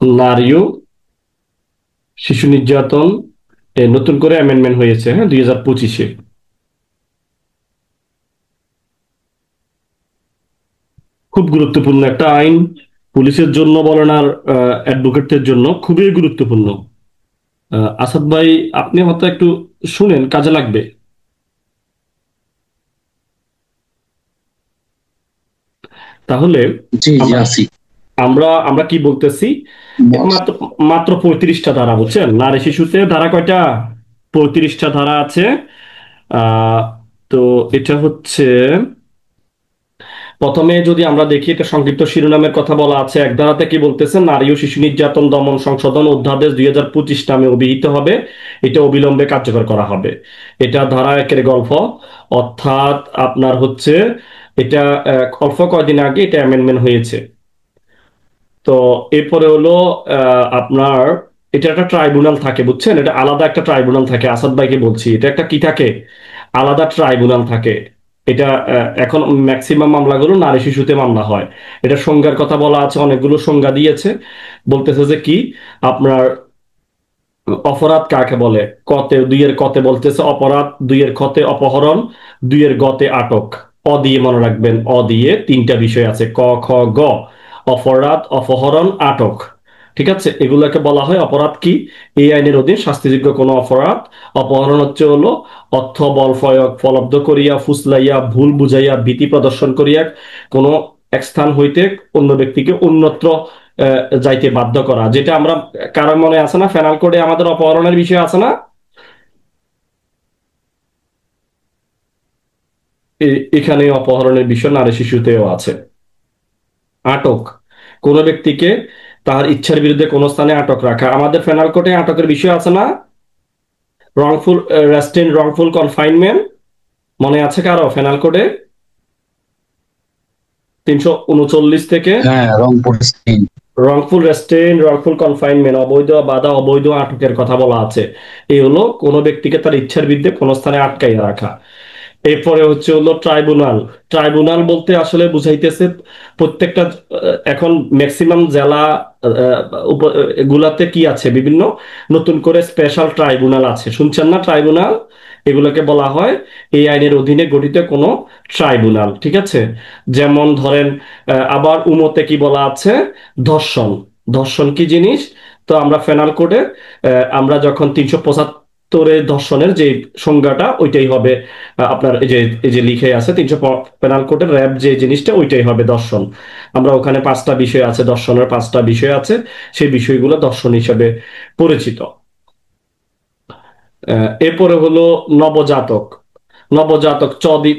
নারী ও শিশু নির্যাতন নতুন করে অ্যামেন্ডমেন্ট হয়েছে, হ্যাঁ, 2025-এ। খুব গুরুত্বপূর্ণ একটা আইন, পুলিশের জন্য বলেন আর অ্যাডভোকেটদের জন্য খুবই গুরুত্বপূর্ণ। আসাদ ভাই, আপনি হয়তো একটু শুনেন, কাজে লাগবে। তাহলে জি জি আমরা আছি। আমরা আমরা কি বলতেছি? মাত্র মাত্র 35টা ধারা, বুঝছেন? নারী শিশুতে ধারা কয়টা? 35টা ধারা আছে। আহ তো এটা হচ্ছে, প্রথমে যদি আমরা দেখি, এটা সংক্ষিপ্ত শিরোনামের কথা বলা আছে। এক ধারাতে কি বলতেছে? নারী ও শিশু নির্যাতন দমন সংশোধন অধ্যাদেশ 2025 নামে অভিহিত হবে, এটা অবিলম্বে কার্যকর করা হবে। এটা ধারা একের গল্প। অর্থাৎ আপনার হচ্ছে এটা অল্প কয়দিন আগে এটা অ্যামেন্ডমেন্ট হয়েছে। তো এরপরে হলো আপনার, এটা একটা ট্রাইব্যুনাল থাকে, বুঝছেন? এটা আলাদা একটা ট্রাইব্যুনাল থাকে। আসাদ ভাইকে বলছি, এটা একটা কি থাকে? আলাদা ট্রাইব্যুনাল থাকে। এটা এখন ম্যাক্সিমাম মামলাগুলো নারী শিশুতে মামলা হয়। এটা সংজ্ঞার কথা বলা আছে, অনেকগুলো সংজ্ঞা দিয়েছে। বলতেছে যে কি আপনার অপরাধ কাকে বলে, কতে, দুইয়ের কতে বলতেছে অপরাধ, দুইয়ের খতে অপহরণ, দুইয়ের গতে আটক। অ দিয়ে মনে রাখবেন, অ দিয়ে তিনটা বিষয় আছে, ক খ গ। অপরাধ, অপহরণ, আটক। ঠিক আছে, এগুলোকে বলা হয় অপরাধ। কি? এই আইনের অধীন শাস্তিযোগ্য কোনো অপরাধ। অপহরণ হচ্ছে হলো অর্থ বল প্রয়োগ ফলব্ধ করিয়া, ফুসলাইয়া, ভুল বুঝাইয়া, ভীতি প্রদর্শন করিয়া কোনো এক স্থান হইতে অন্য ব্যক্তিকে অন্যত্র যাইতে বাধ্য করা, যেটা আমরা, কারণ মনে আছে না, ফেনাল কোডে আমাদের অপহরণের বিষয় আছে না? এখানে অপহরণের বিষয় নারী শিশুতেও আছে। আটক, কোনো ব্যক্তিকে তার ইচ্ছার বিরুদ্ধে কোনো স্থানে আটক রাখা, আমাদের ফেনাল কোডে আটকের বিষয় আছে না? রংফুল রেস্ট্রেন, রংফুল কনফাইনমেন্ট, মনে আছে কারো ফেনাল কোডে? 339 থেকে। হ্যাঁ, wrongful restraint. Wrongful restraint, wrongful confinement, অবৈধ বাধা, অবৈধ আটকের কথা বলা আছে। এই হলো কোনো ব্যক্তিকে তার ইচ্ছার বিরুদ্ধে কোনো স্থানে আটকাইয়া রাখা। এরপরে হচ্ছে হলো ট্রাইব্যুনাল। ট্রাইব্যুনাল বলতে আসলে বুঝাইতেছে প্রত্যেকটা এখন ম্যাক্সিমাম জেলা গুলাতে কি আছে, বিভিন্ন নতুন করে স্পেশাল ট্রাইব্যুনাল আছে, শুনছেন না? ট্রাইব্যুনাল, এগুলোকে বলা হয় এই আইনের অধীনে গঠিত কোনো ট্রাইব্যুনাল। ঠিক আছে, যেমন ধরেন আবার উমতে কি বলা আছে? ধর্ষণ। ধর্ষণ কি জিনিস? তো আমরা ফেনাল কোডে আমরা যখন 375 ধর্ষণের যে সংজ্ঞাটা, ওইটাই হবে আপনার এই যে লিখে আছে 300 পেনাল কোডের র্যাব যে জিনিসটা, ওইটাই হবে দর্শন। আমরা ওখানে 5টা বিষয় আছে, দর্শনের 5টা বিষয় আছে, সেই বিষয়গুলো দর্শন হিসেবে পরিচিত। এরপরে হলো নবজাতক। নবজাতক,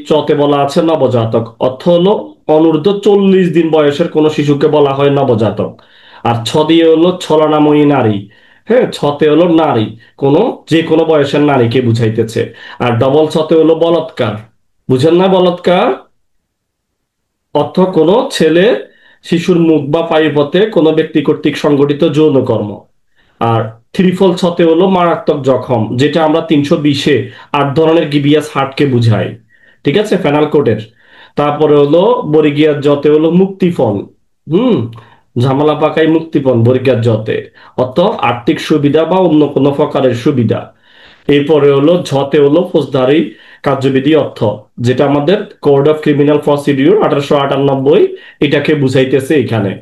চতে বলা আছে নবজাতক, অর্থ হলো অনূর্ধ্ব 40 দিন বয়সের কোন শিশুকে বলা হয় নবজাতক। আর ছ দিয়ে হলো ছলনাময়ী নারী। হ্যাঁ, ছতে হলো নারী, কোনো যে কোনো বয়সের নারীকে বুঝাইতেছে। আর ডবল ছতে হলো বলৎকার। বুঝেন না বলৎকার? অর্থ কোনো ছেলে শিশুর মুখ বা পায়ুপথে কোনো ব্যক্তি কর্তৃক সংগঠিত যৌনকর্ম। আর থ্রিফল ছতে হলো মারাত্মক জখম, যেটা আমরা 320-এ 8 ধরনের গিবিয়াস হার্টকে বুঝাই। ঠিক আছে, ফেনাল কোডের। তারপরে হলো বরিগিয়ার জতে হলো মুক্তিপণ। হুম, ঝামেলা পাকাই মুক্তিপণ বরিগিয়ার জতে, অর্থ আর্থিক সুবিধা বা অন্য কোনো প্রকারের সুবিধা। এরপরে হলো ঝতে হলো ফৌজদারি কার্যবিধি অর্থ, যেটা আমাদের কোড অফ ক্রিমিনাল প্রসিডিউর 1898 এটাকে বুঝাইতেছে এখানে।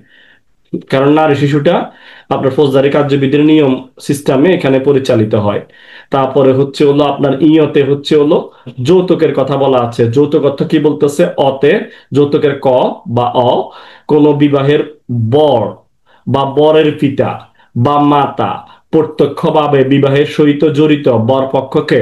কারণ নারী শিশুটা আপনার ফৌজদারি কার্যবিধির নিয়ম সিস্টেমে এখানে পরিচালিত হয়। তারপরে হচ্ছে হলো আপনার ইয়তে হচ্ছে হলো যৌতুকের কথা বলা আছে। যৌতুক অর্থ কি বলতেছে? অতে যৌতুকের ক বা অ, কোন বিবাহের বর বা বরের পিতা বা মাতা প্রত্যক্ষভাবে বিবাহের সহিত জড়িত বর পক্ষকে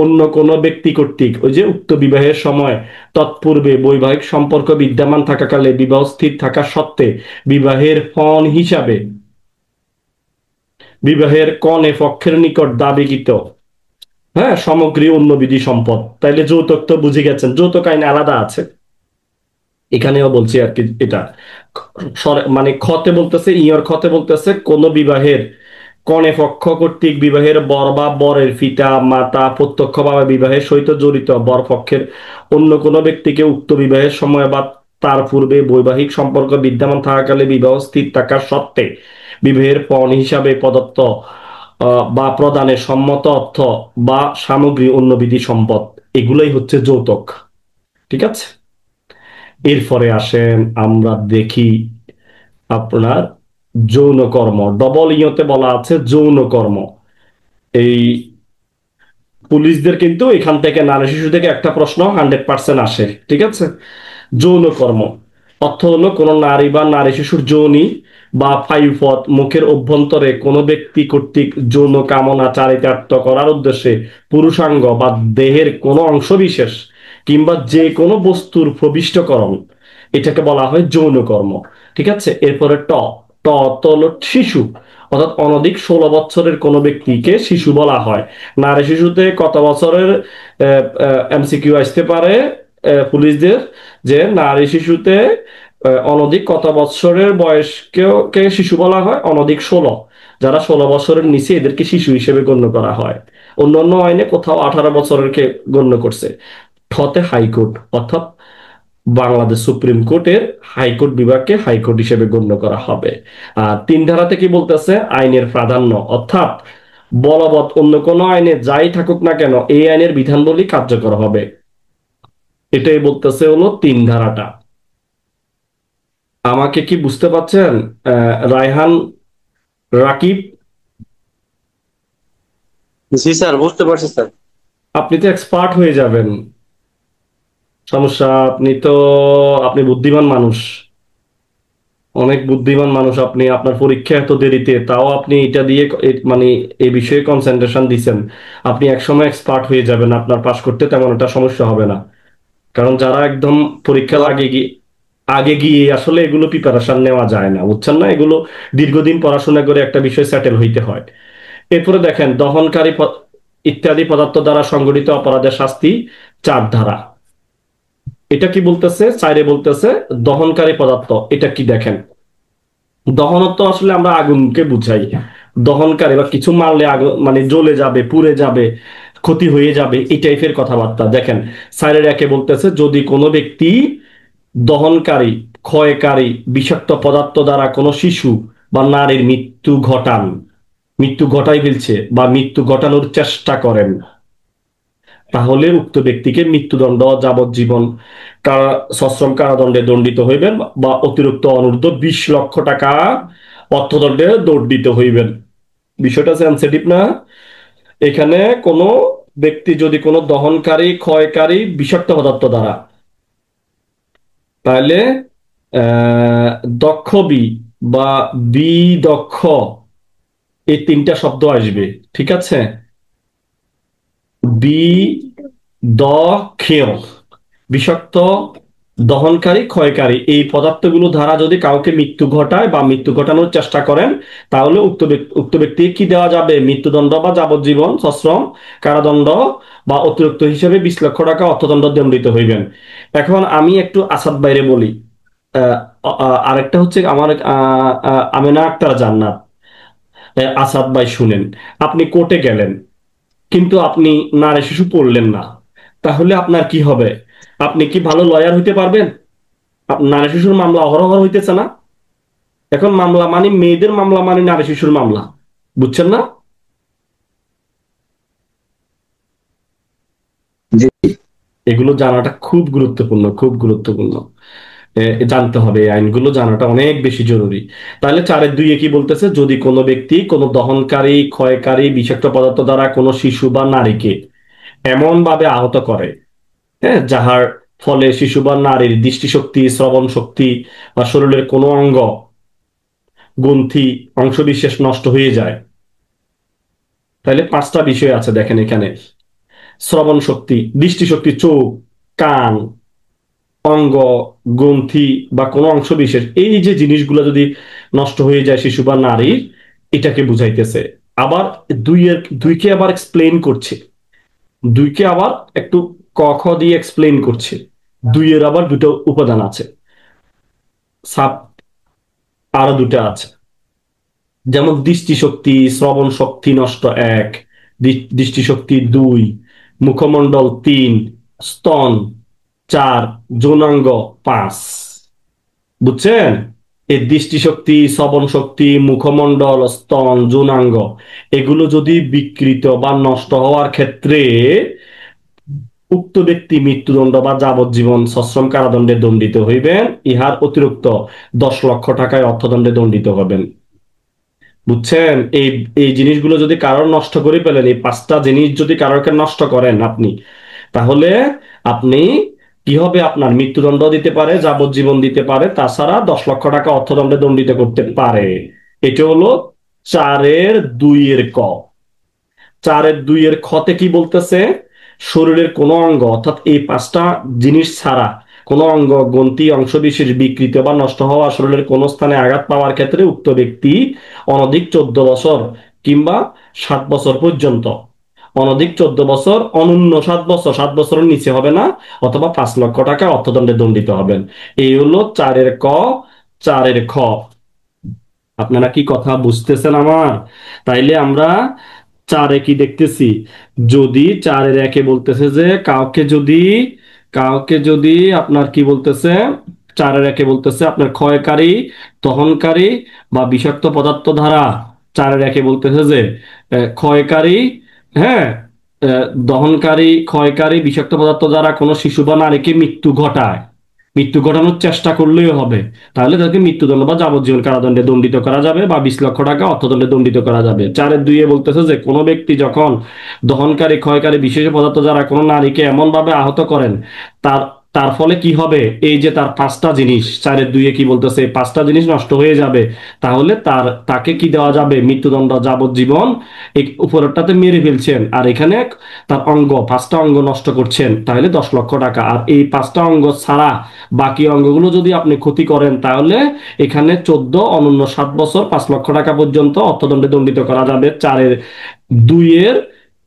অন্য কোনো ব্যক্তি কর্তৃক, ওই যে উক্ত বিবাহের সময় তৎপূর্বে বৈবাহিক সম্পর্ক বিদ্যমান থাকাকালে বিবাহ স্থির থাকা সত্ত্বে বিবাহের ফল হিসাবে বিবাহের কনে পক্ষের নিকট দাবিকৃত, হ্যাঁ, সামগ্রী অন্য বিধি সম্পদ। তাইলে যৌতুক তো বুঝে গেছেন, যৌতুক আইন আলাদা আছে, এখানেও বলছি আর কি। এটা মানে খতে বলতেছে, ইয়র খতে বলতেছে কোন বিবাহের কনে পক্ষ কর্তৃক বিবাহের বর বা বরের পিতা মাতা প্রত্যক্ষভাবে বিবাহের সহিত জড়িত বর পক্ষের অন্য কোনো ব্যক্তিকে উক্ত বিবাহের সময় বা তার পূর্বে বৈবাহিক সম্পর্ক বিদ্যমান থাকাকালে বিবাহ স্থির থাকার সত্ত্বে বিবাহের পণ হিসাবে প্রদত্ত বা প্রদানের সম্মত অর্থ বা সামগ্রী অন্য বিধি সম্পদ, এগুলোই হচ্ছে যৌতুক। ঠিক আছে, এরপরে আসেন আমরা দেখি আপনার যৌন কর্ম। ডবল ইয়তে বলা আছে যৌন কর্ম। এই পুলিশদের কিন্তু এখান থেকে নারী শিশু থেকে একটা প্রশ্ন 100% আসে। ঠিক আছে, যৌন কর্ম অর্থ হলো কোনো নারী বা নারী শিশুর যোনি বা ফাইফত মুখের অভ্যন্তরে কোনো ব্যক্তি কর্তৃক যৌন কামনা চারিতার্থ করার উদ্দেশ্যে পুরুষাঙ্গ বা দেহের কোনো অংশ বিশেষ কিংবা যে কোনো বস্তুর প্রবিষ্টকরণ, এটাকে বলা হয় যৌন কর্ম। ঠিক আছে, এরপরে ট ট তো হলো শিশু, অর্থাৎ অনধিক 16 বছরের কোনো ব্যক্তিকে শিশু বলা হয়। নারী শিশুতে কত বছরের এমসিকিউ আসতে পারে পুলিশদের, যে নারী শিশুতে অনধিক কত বছরের বয়সকেও কে শিশু বলা হয়? অনধিক 16। যারা 16 বছরের নিচে এদেরকে শিশু হিসেবে গণ্য করা হয়। অন্যান্য আইনে কোথাও 18 বছরের কে গণ্য করছে। ঠতে হাইকোর্ট, অর্থাৎ বাংলাদেশ সুপ্রিম কোর্টের হাইকোর্ট বিভাগকে হাইকোর্ট হিসেবে গণ্য করা হবে। আর 3 ধারাতে কি বলতেছে? আইনের প্রাধান্য, অর্থাৎ বলবৎ অন্য কোনো আইনে যাই থাকুক না কেন এই আইনের বিধানবলী কার্যকর হবে, এটাই বলতেছে হলো 3 ধারাটা। আমাকে কি বুঝতে পারছেন রায়হান, রাকিব? জি স্যার, বুঝতে পারছি স্যার। আপনি তো এক্সপার্ট হয়ে যাবেন। সমস্যা, আপনি বুদ্ধিমান মানুষ, অনেক বুদ্ধিমান মানুষ আপনি। আপনার পরীক্ষা এত দেরিতে, তাও আপনি এটা দিয়ে মানে এই বিষয়ে কনসেন্ট্রেশন দিচ্ছেন। আপনি একসময় এক্সপার্ট হয়ে যাবেন, আপনার পাশ করতে তেমন একটা সমস্যা হবে না। কারণ যারা একদম পরীক্ষার আল্লাহ। আগে গিয়ে আসলে এগুলো প্রিপারেশন নেওয়া যায় না, বুঝছেন না? এগুলো দীর্ঘদিন পড়াশোনা করে একটা বিষয় সেটেল হইতে হয়। এরপরে দেখেন দহনকারী ইত্যাদি পদার্থ দ্বারা সংঘটিত অপরাধের শাস্তি 4 ধারা। এটা কি বলতেছে? চাইরে বলতেছে দহনকারী পদার্থ, এটা কি দেখেন। দহনত্ব আসলে আমরা আগুনকে বুঝাই। দহনকারী বা কিছু মারলে আগুন মানে জ্বলে যাবে, পুড়ে যাবে, ক্ষতি হয়ে যাবে, এই টাইপের কথাবার্তা। দেখেন সাইরের একে বলতেছে যদি কোনো ব্যক্তি দহনকারী, ক্ষয়কারী বিষাক্ত পদার্থ দ্বারা কোনো শিশু বা নারীর মৃত্যু ঘটাই ফেলছে বা মৃত্যু ঘটানোর চেষ্টা করেন, তাহলে উক্ত ব্যক্তিকে মৃত্যুদণ্ড, যাবজ্জীবন সশ্রম কারাদণ্ডে দণ্ডিত হইবেন বা অতিরিক্ত অনূর্ধ্ব 20 লক্ষ টাকা অর্থদণ্ডে দণ্ডিত হইবেন। বিষয়টা সেন্সিটিভ না? এখানে কোনো ব্যক্তি যদি কোনো দহনকারী, ক্ষয়কারী বিষাক্ত পদার্থ দ্বারা, তাহলে আহ দক্ষ বি বা বিদক্ষ, এই 3টা শব্দ আসবে। ঠিক আছে, বি দ ক্ষেয়, বিষাক্ত, দহনকারী, ক্ষয়কারী এই পদার্থগুলো দ্বারা যদি কাউকে মৃত্যু ঘটায় বা মৃত্যু ঘটানোর চেষ্টা করেন, তাহলে উক্ত ব্যক্তি কি দেওয়া যাবে? মৃত্যুদণ্ড বা যাবজ্জীবন সশ্রম কারাদণ্ড বা অতিরিক্ত হিসেবে 20 লক্ষ টাকা অর্থদণ্ড দণ্ডিত হইবেন। এখন আমি একটু আসাদ বাইরে বলি। আহ, আরেকটা হচ্ছে আমার আমেনা আক্তার জান্নাত। আসাদ ভাই শুনেন, আপনি কোর্টে গেলেন কিন্তু আপনি নারী শিশু পড়লেন না, তাহলে আপনার কি হবে? আপনি কি ভালো লয়ার হইতে পারবেন? নারী শিশুর মামলা অহরহ হইতেছে না? এখন মামলা মানে মেয়েদের মামলা মানে নারী শিশুর মামলা, বুঝছেন না? জি। এগুলো জানাটা খুব গুরুত্বপূর্ণ, খুব গুরুত্বপূর্ণ। জানতে হবে, এই আইনগুলো জানাটা অনেক বেশি জরুরি। তাহলে 4-2 কি বলতেছে? যদি কোনো ব্যক্তি কোনো দহনকারী, ক্ষয়কারী বিষাক্ত পদার্থ দ্বারা কোনো শিশু বা নারীকে এমন ভাবে আহত করে, হ্যাঁ, যাহার ফলে শিশু বা নারীর দৃষ্টিশক্তি, শ্রবণ শক্তি বা শরীরের কোনো অঙ্গ, গ্রন্থি, অংশবিশেষ নষ্ট হয়ে যায়, তাহলে 5টা বিষয় আছে দেখেন এখানে। শ্রবণ শক্তি, দৃষ্টিশক্তি, চোখ, কান, অঙ্গ, গ্রন্থি বা কোনো অংশ বিশেষ, এই যে জিনিসগুলো যদি নষ্ট হয়ে যায় শিশু বা নারীর, এটাকে বুঝাইতেছে। আবার দুইকে আবার এক্সপ্লেন করছে, দুইকে আবার একটু ক খ দিয়ে এক্সপ্লেন করছে। দুইয়ের আবার দুটো উপাদান আছে, সাব আরো দুটো আছে। যেমন দৃষ্টিশক্তি, শ্রবণ শক্তি নষ্ট 1, দৃষ্টিশক্তি 2, মুখমণ্ডল 3, স্তন 4, যৌনাঙ্গ 5। বুঝছেন? এই দৃষ্টিশক্তি, শ্রবণ শক্তি, মুখমণ্ডল, স্তন, যৌনাঙ্গ এগুলো যদি বিকৃত বা নষ্ট হওয়ার ক্ষেত্রে উক্ত ব্যক্তি মৃত্যুদণ্ড বা যাবজ্জীবন সশ্রম কারাদণ্ডে দণ্ডিত হইবেন। ইহার অতিরিক্ত 10 লক্ষ টাকায় অর্থদণ্ডে দণ্ডিত হবেন। বুঝছেন? এই এই জিনিসগুলো যদি কারোর নষ্ট করে ফেলেন, এই 5টা জিনিস যদি কারোরকে নষ্ট করেন আপনি, তাহলে আপনি কি হবে, আপনার মৃত্যুদণ্ড দিতে পারে, যাবজ্জীবন দিতে পারে, তাছাড়া 10 লক্ষ টাকা অর্থদণ্ডে দণ্ডিত করতে পারে। এটা হলো 4-2 ক। 4-2 কি বলতেছে? শরীরের কোনো অঙ্গ, অর্থাৎ এই 5টা জিনিস ছাড়া কোনো অঙ্গ, গ্রন্থি, অংশবিশেষ বিকৃত বা নষ্ট হওয়া, শরীরের কোনো স্থানে আঘাত পাওয়ার ক্ষেত্রে উক্ত ব্যক্তি অনধিক 14 বছর কিংবা 7 বছর পর্যন্ত, অনধিক 14 বছর, অনূন্য 7 বছর, 7 বছরের নিচে হবে না, অথবা 5 লক্ষ টাকা অর্থদণ্ডে দণ্ডিত হবেন। এই হলো 4-ক, 4-খ। আপনারা কি কথা বুঝতেছেন আমার? তাইলে আমরা 4-এ কি দেখতেছি? যদি 4-এ বলতেছে যে কাউকে যদি আপনার কি বলতেছে, 4-এ বলতেছে আপনার ক্ষয়কারী, দহনকারী বা বিষাক্ত পদার্থ দ্বারা, 4-এ বলতেছে যে ক্ষয়কারী, হ্যাঁ, দহনকারী, ক্ষয়কারী, বিষাক্ত পদার্থ দ্বারা কোনো শিশু বা নারীকে মৃত্যু ঘটানোর চেষ্টা করলেও হবে। তাহলে তাকে মৃত্যুদণ্ড বা যাবজ্জীবন কারাদণ্ডে দণ্ডিত করা যাবে বা 20 লক্ষ টাকা অর্থদণ্ডে দণ্ডিত করা যাবে। 4-2 বলতেছে যে কোনো ব্যক্তি যখন দহনকারী, ক্ষয়কারী, বিশেষ পদার্থ দ্বারা কোনো নারীকে এমন ভাবে আহত করেন, তার তার ফলে কি হবে, এই যে তার 5টা জিনিস, 4-2 কি বলতেছে, 5টা জিনিস নষ্ট হয়ে যাবে। তাহলে তাকে কি দেওয়া যাবে? মৃত্যুদণ্ড, যাবজ্জীবন। এই উপরেরটাতে মেরে ফেলছেন, আর এখানে তার অঙ্গ, 5টা অঙ্গ নষ্ট করছেন, তাহলে 10 লক্ষ টাকা। আর এই 5টা অঙ্গ ছাড়া বাকি অঙ্গগুলো যদি আপনি ক্ষতি করেন, তাহলে এখানে 14, অনূন্য 7 বছর, 5 লক্ষ টাকা পর্যন্ত অর্থদণ্ডে দণ্ডিত করা যাবে। 4-2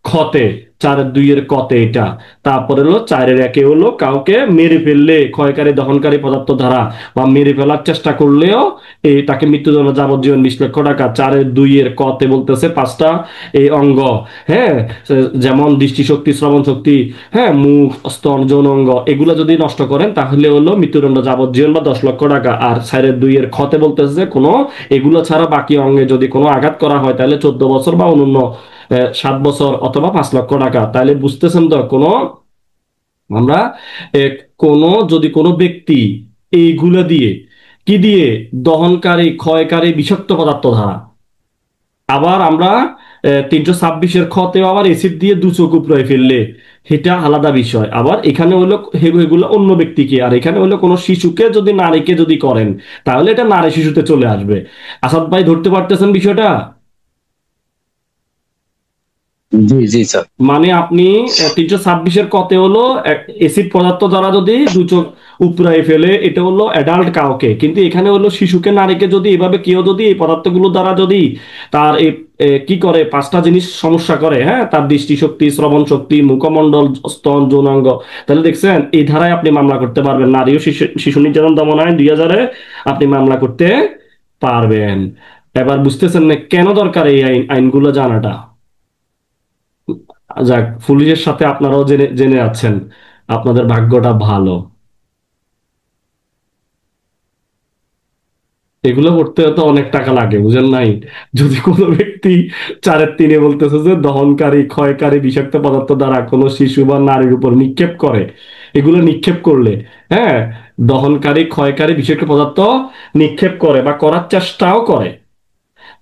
খতে, 4-2 এটা। তারপরে হলো 4-1 হলো কাউকে মেরে ফেললে, ক্ষয়কারী, দহনকারী পদার্থ দ্বারা বা মেরে ফেলার চেষ্টা করলেও এই তাকে মৃত্যুদণ্ড, যাবজ্জীবন, 20 লক্ষ টাকা। 4-2 বলতেছে 5টা এই অঙ্গ, হ্যাঁ, যেমন দৃষ্টিশক্তি, শ্রবণ শক্তি, হ্যাঁ, মুখ, স্তন, যৌন অঙ্গ এগুলো যদি নষ্ট করেন, তাহলে হলো মৃত্যুদণ্ড, যাবজ্জীবন বা 10 লক্ষ টাকা। আর 4-2 খতে বলতেছে যে কোনো এগুলো ছাড়া বাকি অঙ্গে যদি কোনো আঘাত করা হয়, তাহলে 14 বছর বা অনূন্য 7 বছর অথবা 5 লক্ষ টাকা। তাহলে বুঝতেছেন তো, আমরা এ, যদি কোনো ব্যক্তি এইগুলা দিয়ে, কি দিয়ে, দহনকারী, ক্ষয়কারী, বিষাক্ত পদার্থ দ্বারা, আবার আমরা 326-এর খতেও আবার এসিড দিয়ে 2 চোখ উপড়ায় ফেললে, সেটা আলাদা বিষয়। আবার এখানে হলো এগুলো অন্য ব্যক্তিকে, আর এখানে হলো কোনো শিশুকে, যদি নারীকে যদি করেন, তাহলে এটা নারী শিশুতে চলে আসবে। আসাদ ভাই, ধরতে পারতেছেন বিষয়টা? জি জি স্যার। মানে আপনি 326-এর কতে হলো এসিড পদার্থ দ্বারা যদি 2 চোখ উপড়ায় ফেলে, এটা হলো অ্যাডাল্ট কাউকে, কিন্তু এখানে হলো শিশুকে, নারীকে যদি এভাবে কেউ যদি এই পদার্থগুলো দ্বারা যদি তার এই কি করে, 5টা জিনিস সমস্যা করে, হ্যাঁ, তার দৃষ্টিশক্তি, শ্রবণ শক্তি, মুখমণ্ডল, স্তন, যৌনাঙ্গ, তাহলে দেখছেন এই ধারায় আপনি মামলা করতে পারবেন। নারী ও শিশু শিশু নির্যাতন দমন আইন 2000-এ আপনি মামলা করতে পারবেন। এবার বুঝতেছেন না কেন দরকার এই আইনগুলো জানাটা? যাক, পুলিশের সাথে আপনারাও জেনে জেনে আছেন, আপনাদের ভাগ্যটা ভালো। এগুলো করতে তো অনেক টাকা লাগে, বুঝেন নাই? যদি কোনো ব্যক্তি 4-3 বলতেছে যে দহনকারী, ক্ষয়কারী, বিষাক্ত পদার্থ দ্বারা কোনো শিশু বা নারীর উপর নিক্ষেপ করে, এগুলো নিক্ষেপ করলে, হ্যাঁ, দহনকারী, ক্ষয়কারী, বিষাক্ত পদার্থ নিক্ষেপ করে বা করার চেষ্টাও করে,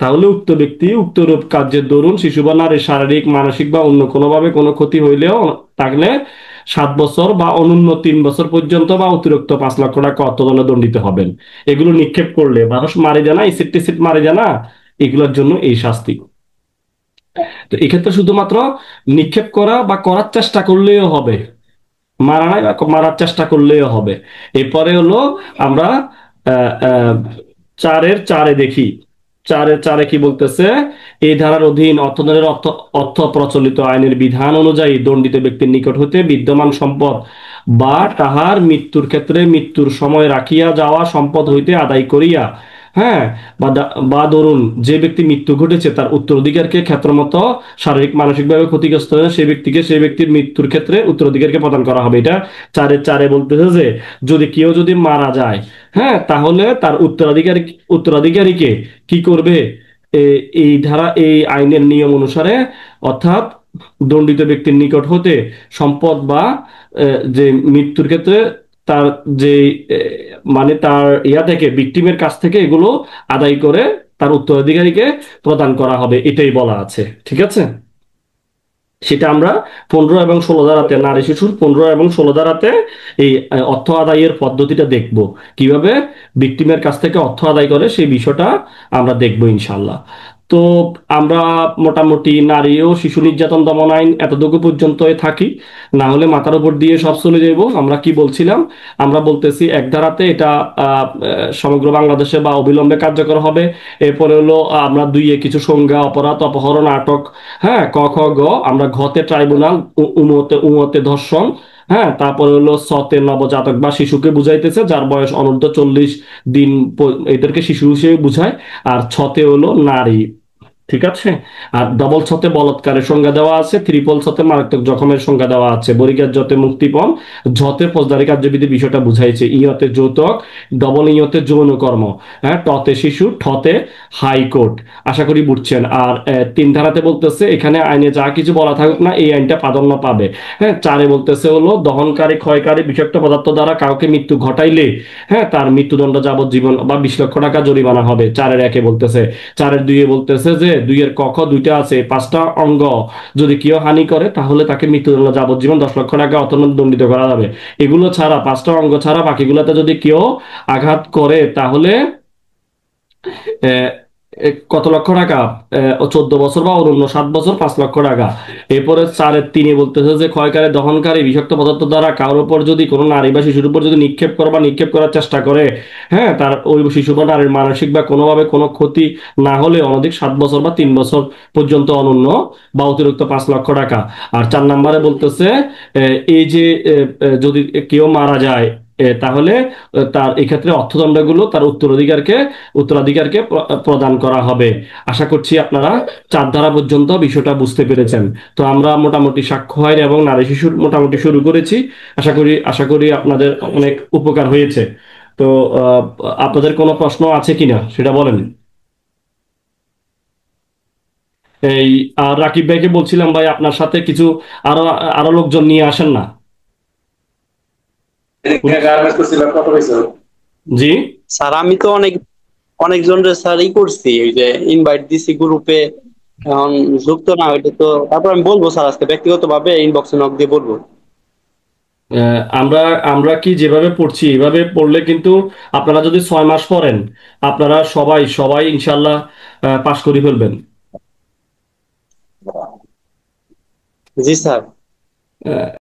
তাহলে উক্ত ব্যক্তি উক্তরূপ কার্যের দরুন শিশু বা নারীর শারীরিক, মানসিক বা অন্য কোনোভাবে কোনো ক্ষতি হইলেও থাকলে 7 বছর বা অনূন্য 3 বছর পর্যন্ত বা অতিরিক্ত 5 লক্ষ টাকা অর্থদণ্ডে দণ্ডিত হবেন। এগুলো নিক্ষেপ করলে, মানুষ মারে যায় না, এসিড টেসিড মারে যায় না, এগুলোর জন্য এই শাস্তি। তো এক্ষেত্রে শুধুমাত্র নিক্ষেপ করা বা করার চেষ্টা করলেও হবে, মারা নাই বা মারার চেষ্টা করলেও হবে। এরপরে হলো আমরা আহ আহ 4-4 দেখি। 4-4 কি বলতেছে? এই ধারার অধীন অর্থদণ্ডের অর্থ অর্থ প্রচলিত আইনের বিধান অনুযায়ী দণ্ডিত ব্যক্তির নিকট হতে বিদ্যমান সম্পদ বা তাহার মৃত্যুর ক্ষেত্রে মৃত্যুর সময় রাখিয়া যাওয়া সম্পদ হইতে আদায় করিয়া হ্যাঁ, বা ধরুন যে ব্যক্তি মৃত্যু ঘটেছে তার উত্তরাধিকারকে ক্ষেত্রমত শারীরিক মানসিকভাবে ক্ষতিগ্রস্ত হলে সেই ব্যক্তিকে সেই ব্যক্তির মৃত্যুর ক্ষেত্রে উত্তরাধিকারকে প্রদান করা হবে। এটা চারের চারে বলতেছে যে যদি কেউ যদি মারা যায়, হ্যাঁ, তাহলে তার উত্তরাধিকারীকে কি করবে? এই ধারা, এই আইনের নিয়ম অনুসারে, অর্থাৎ দণ্ডিত ব্যক্তির নিকট হতে সম্পদ বা যে মৃত্যুর ক্ষেত্রে তার যে মানে তার থেকে ভিকটিমের কাছ থেকে এগুলো আদায় করে তার উত্তরাধিকারীকে প্রদান করা হবে, এটাই বলা আছে। ঠিক আছে? সেটা আমরা 15 এবং 16 ধারাতে, নারী শিশুর 15 এবং 16 ধারাতে এই অর্থ আদায়ের পদ্ধতিটা দেখব, কিভাবে ভিকটিমের কাছ থেকে অর্থ আদায় করে সেই বিষয়টা আমরা দেখব ইনশাল্লাহ। তো আমরা মোটামুটি নারী ও শিশু নির্যাতন দমন আইন এতটুকু পর্যন্তই থাকি, না হলে মাথার উপর দিয়ে সব চলে যাব। আমরা কি বলছিলাম? আমরা বলতেছি এক ধারাতে এটা সমগ্র বাংলাদেশে বা অবিলম্বে কার্যকর হবে। এরপরে হলো আমরা দুইয়ে কিছু সংজ্ঞা, অপরাধ, অপহরণ, আটক, হ্যাঁ, ক খ গ, আমরা ঘতে ট্রাইব্যুনাল, উমতে উমতে ধর্ষণ, হ্যাঁ, তারপরে হলো সতে নবজাতক বা শিশুকে বুঝাইতেছে যার বয়স অনূর্ধ্ব 40 দিন, এদেরকে শিশু হিসেবে বুঝায়। আর ছতে হলো নারী। ঠিক আছে? আর ডবল ছতে বলাৎকারের সংজ্ঞা দেওয়া আছে, ট্রিপল ছতে মারাত্মক জখমের সংজ্ঞা দেওয়া আছে, বরিগার যতে মুক্তিপণ, ঝতে ফৌজদারি কার্যবিধি বিষয়টা বুঝাইছে, ইয়তে যৌতুক, ডবল ইয়তে যৌনকর্ম, হ্যাঁ, টতে শিশু, ঠতে হাইকোর্ট। আশা করি বুঝছেন। আর তিন ধারাতে বলতেছে এখানে আইনে যা কিছু বলা থাকুক না এই আইনটা প্রাধান্য পাবে। হ্যাঁ, চারে বলতেছে হলো দহনকারী, ক্ষয়কারী বিষাক্ত পদার্থ দ্বারা কাউকে মৃত্যু ঘটাইলে, হ্যাঁ, তার মৃত্যুদণ্ড, যাবজ্জীবন বা 20 লক্ষ টাকা জরিমানা হবে। চারের একে বলতেছে। চারের দুইয়ে বলতেছে যে দুইয়ের ক খ দুইটা আছে, পাঁচটা অঙ্গ যদি কেউ হানি করে তাহলে তাকে মৃত্যুদণ্ড, যাবজ্জীবন, 10 লক্ষ টাকা অর্থদণ্ড দণ্ডিত করা যাবে। এগুলো ছাড়া, পাঁচটা অঙ্গ ছাড়া বাকিগুলোতে যদি কেউ আঘাত করে তাহলে আহ, কত লক্ষ টাকা? 14 বছর বা অন্যান্য 7 বছর, 5 লক্ষ টাকা। এরপরে চারের তিনে বলতেছে যে ক্ষয়কারী, দহনকারী বিষাক্ত পদার্থ দ্বারা কারোর উপর যদি কোনো নারী বা শিশুর উপর যদি নিক্ষেপ করে বা নিক্ষেপ করার চেষ্টা করে, হ্যাঁ, তার ওই শিশু বা নারীর মানসিক বা কোনোভাবে কোনো ক্ষতি না হলে অনধিক 7 বছর বা 3 বছর পর্যন্ত অনন্য বা অতিরিক্ত 5 লক্ষ টাকা। আর 4 নম্বরে বলতেছে এই যে যদি কেউ মারা যায় তাহলে তার এক্ষেত্রে অর্থদণ্ডগুলো তার উত্তরাধিকারকে প্রদান করা হবে। আশা করছি আপনারা 4 ধারা পর্যন্ত বিষয়টা বুঝতে পেরেছেন। তো আমরা মোটামুটি সাক্ষ্য আইন এবং নারী শিশুর মোটামুটি শুরু করেছি। আশা করি আপনাদের অনেক উপকার হয়েছে। তো আহ, আপনাদের কোনো প্রশ্ন আছে কিনা সেটা বলেন। এই আর রাকিব ভাইকে বলছিলাম, ভাই আপনার সাথে কিছু আরো আরো লোকজন নিয়ে আসেন না। জি। স্যার আমি তো অনেকজনের স্যারই করছি, ওই যে ইনভাইট দিছি গ্রুপে, এখন যুক্ত না হইলে তো তারপর আমি বলবো স্যার, আজকে ব্যক্তিগত ভাবে ইনবক্সে নক দিয়ে বলবো। আমরা আমরা কি যেভাবে পড়ছি এভাবে পড়লে কিন্তু আপনারা যদি 6 মাস পড়েন আপনারা সবাই সবাই ইনশাল্লাহ পাশ করে ফেলবেন। জি স্যার। আহ,